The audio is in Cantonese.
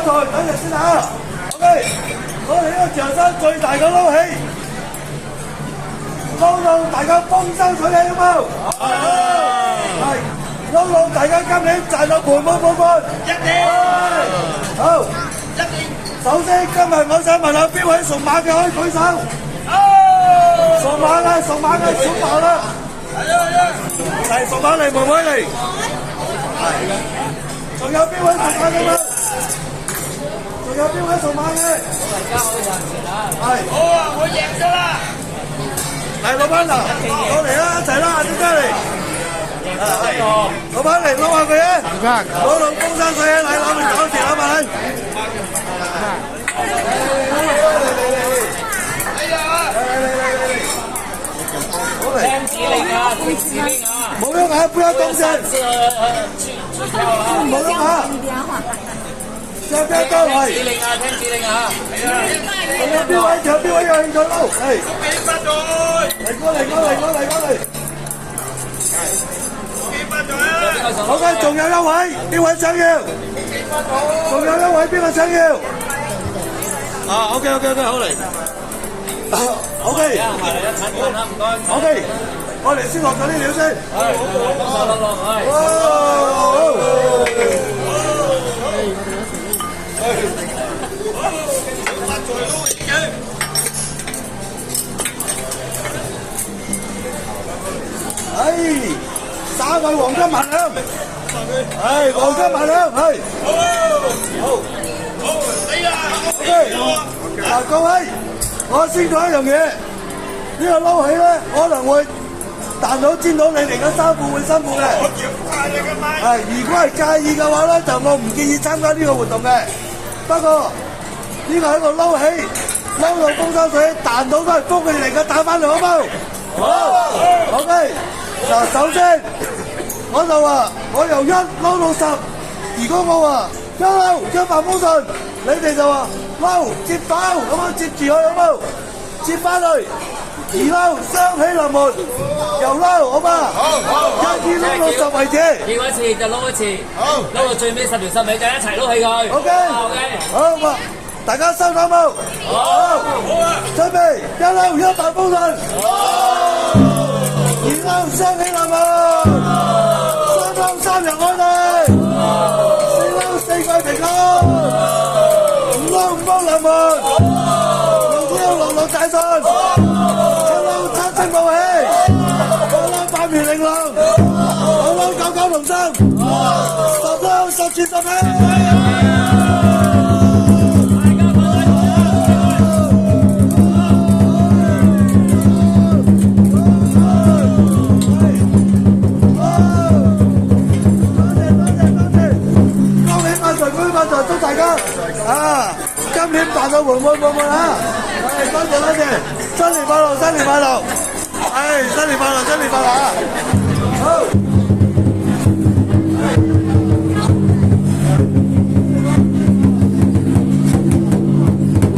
台，等陣先嚇。OK， 我哋呢個長山最大嘅撈起，撈到大家風生水起，好冇？係，撈到大家今年賺到盆滿缽滿。一定。好。一定。首先今日我想問下邊位屬馬嘅可以舉手？屬馬嘅，屬馬嘅小馬啦。係屬馬嚟，妹妹嚟。仲有邊位屬馬嘅嗎？仲有邊位屬馬嘅？係。好啊，我贏咗啦！嚟，老闆嗱，過嚟啦，一齊啦，點解嚟？老闆嚟撈下佢啊！攞到風生水起，嚟攞嚟搞掂啦嘛！聽指令啊！聽指令啊！冇喐啊！不要動身！冇喐啊！上邊都係。聽指令啊！聽指令啊！仲有邊位？仲有邊位有興趣撈？係。嚟過嚟！好嘅，仲有一位，邊位想要？仲有一位，邊個想要？啊 ，OK， 好嚟。OK， OK， 我哋先落咗啲料先。3位黃金萬兩，係黃金萬兩，係。好，死啦 ！OK， 嗱各位。我先講一樣嘢，呢個撈起咧可能會彈到煎到你哋嘅衫褲會辛苦嘅。係，如果係介意嘅話咧，就我唔建議參加呢個活動嘅。不過呢個係一個撈起，撈到風生水起，彈到都係福佢哋嚟嘅，打翻嚟好冇？好 ，OK。嗱，首先我就話我由1撈到10，如果我話一撈一帆風順，你哋就話。撈接手咁樣接住佢好冇？接翻去2撈雙喜臨門，又撈好嘛？好，一撈到10為止。叫一次就撈一次，好，撈到最尾10條10尾就一齊撈起佢。OK， 好嘛？大家收手冇？好，準備一撈一帆風順，2撈雙喜臨門，3撈3日安定，4撈4季平安。5撈臨門，6撈6路大順，7撈7星報喜，8撈8面玲瓏，9撈9九龍生，10撈10全10喜。恭喜發財，恭喜發財，祝大家啊！今年賺到盆滿缽滿啊！係，多謝，新年快樂，新年快樂！係，新年快樂，新年快樂啊！